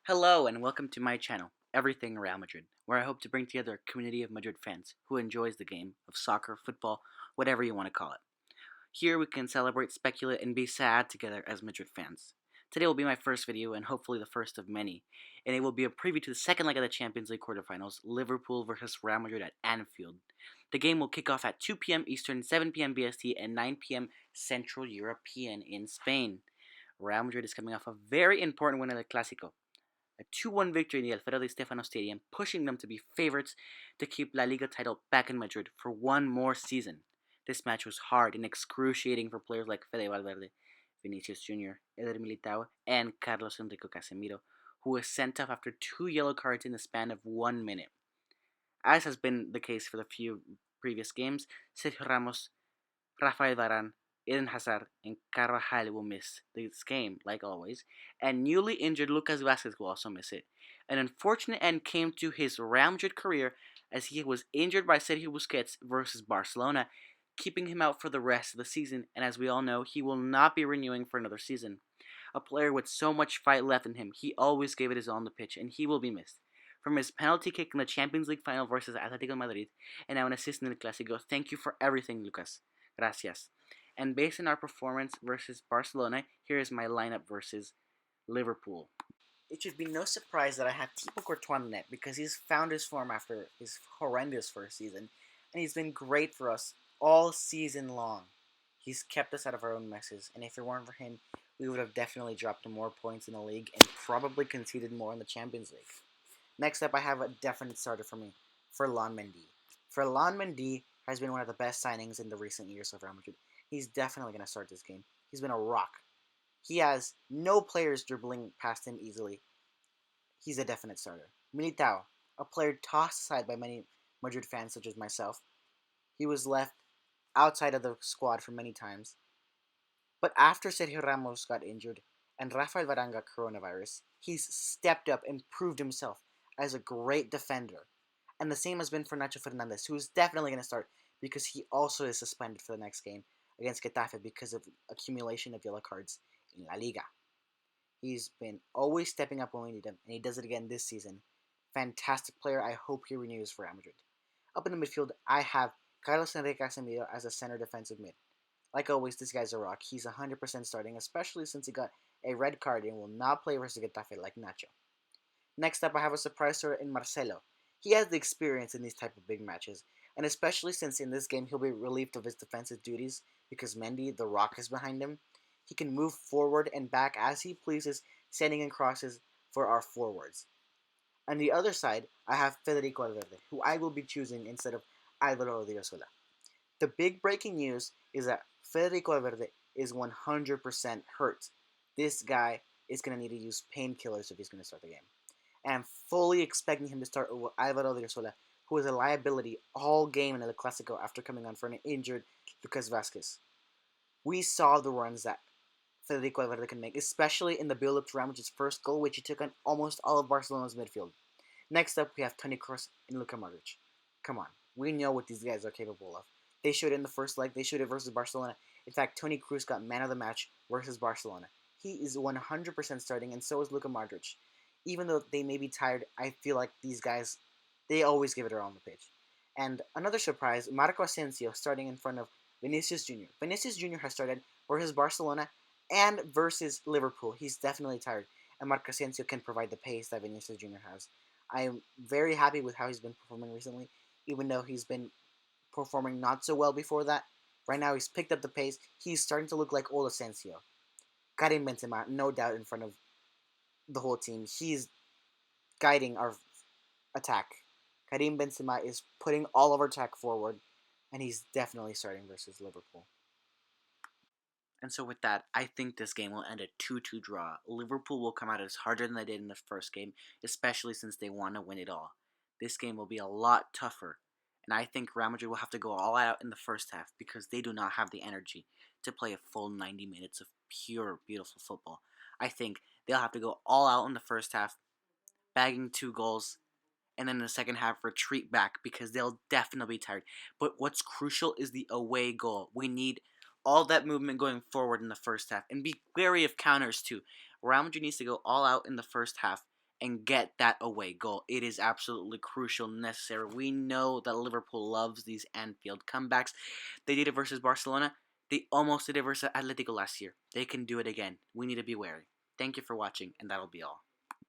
Hello and welcome to my channel, Everything Real Madrid, where I hope to bring together a community of Madrid fans who enjoys the game of soccer, football, whatever you want to call it. Here we can celebrate, speculate, and be sad together as Madrid fans. Today will be my first video and hopefully the first of many, and it will be a preview to the second leg of the Champions League quarterfinals, Liverpool versus Real Madrid at Anfield. The game will kick off at 2 p.m. Eastern, 7 p.m. BST, and 9 p.m. Central European in Spain. Real Madrid is coming off a very important win at the Clásico, a 2-1 victory in the Alfredo Di Stefano Stadium, pushing them to be favorites to keep La Liga title back in Madrid for one more season. This match was hard and excruciating for players like Fede Valverde, Vinicius Jr., Eder Militao, and Carlos Enrique Casemiro, who was sent off after 2 yellow cards in the span of 1 minute. As has been the case for the few previous games, Sergio Ramos, Rafael Varane, Eden Hazard, and Carvajal will miss this game, like always, and newly injured Lucas Vázquez will also miss it. An unfortunate end came to his Real Madrid career as he was injured by Sergio Busquets versus Barcelona, keeping him out for the rest of the season, and as we all know, he will not be renewing for another season. A player with so much fight left in him, he always gave it his all on the pitch, and he will be missed. From his penalty kick in the Champions League final versus Atletico Madrid, and now an assist in the Clásico, thank you for everything, Lucas. Gracias. And based on our performance versus Barcelona, here is my lineup versus Liverpool. It should be no surprise that I have Thibaut Courtois in net because he's found his form after his horrendous first season, and he's been great for us all season long. He's kept us out of our own messes, and if it weren't for him, we would have definitely dropped more points in the league and probably conceded more in the Champions League. Next up, I have a definite starter for me, Ferland Mendy. Ferland Mendy has been one of the best signings in the recent years of Real Madrid. He's definitely going to start this game. He's been a rock. He has no players dribbling past him easily. He's a definite starter. Militao, a player tossed aside by many Madrid fans such as myself. He was left outside of the squad for many times. But after Sergio Ramos got injured and Rafael Varane got coronavirus, he's stepped up and proved himself as a great defender. And the same has been for Nacho Fernandez, who is definitely going to start because he also is suspended for the next game against Getafe because of accumulation of yellow cards in La Liga. He's been always stepping up when we need him, and he does it again this season. Fantastic player. I hope he renews for Real Madrid. Up in the midfield, I have Carlos Enrique Casemiro as a center defensive mid. Like always, this guy's a rock. He's 100% starting, especially since he got a red card and will not play versus Getafe like Nacho. Next up, I have a surprise starter in Marcelo. He has the experience in these type of big matches, and especially since in this game he'll be relieved of his defensive duties because Mendy, the rock, is behind him. He can move forward and back as he pleases, sending in crosses for our forwards. On the other side, I have Federico Valverde, who I will be choosing instead of Alvaro Odriozola. The big breaking news is that Federico Valverde is 100% hurt. This guy is going to need to use painkillers if he's going to start the game. And I'm fully expecting him to start over Alvaro Odriozola, who was a liability all game in El Clásico after coming on for an injured Lucas Vázquez. We saw the runs that Federico Valverde can make, especially in the build-up to Real Madrid's first goal, which he took on almost all of Barcelona's midfield. Next up, we have Toni Kroos and Luka Modric. Come on, we know what these guys are capable of. They showed it in the first leg. They showed it versus Barcelona. In fact, Toni Kroos got man of the match versus Barcelona. He is 100% starting, and so is Luka Modric. Even though they may be tired, I feel like these guys, they always give it all on the pitch. And another surprise, Marco Asensio starting in front of Vinicius Jr. Vinicius Jr. has started versus Barcelona and versus Liverpool. He's definitely tired, and Marco Asensio can provide the pace that Vinicius Jr. has. I am very happy with how he's been performing recently, even though he's been performing not so well before that. Right now, he's picked up the pace. He's starting to look like old Asensio. Karim Benzema, no doubt, in front of the whole team. He's guiding our attack. Karim Benzema is putting all of our attack forward, and he's definitely starting versus Liverpool. And so with that, I think this game will end a 2-2 draw. Liverpool will come out as harder than they did in the first game, especially since they want to win it all. This game will be a lot tougher, and I think Real Madrid will have to go all out in the first half because they do not have the energy to play a full 90 minutes of pure, beautiful football. I think they'll have to go all out in the first half, bagging 2 goals, and then in the second half retreat back because they'll definitely be tired. But what's crucial is the away goal. We need all that movement going forward in the first half, and be wary of counters too. Real Madrid needs to go all out in the first half and get that away goal. It is absolutely crucial, necessary. We know that Liverpool loves these Anfield comebacks. They did it versus Barcelona. They almost did it versus Atletico last year. They can do it again. We need to be wary. Thank you for watching, and that'll be all.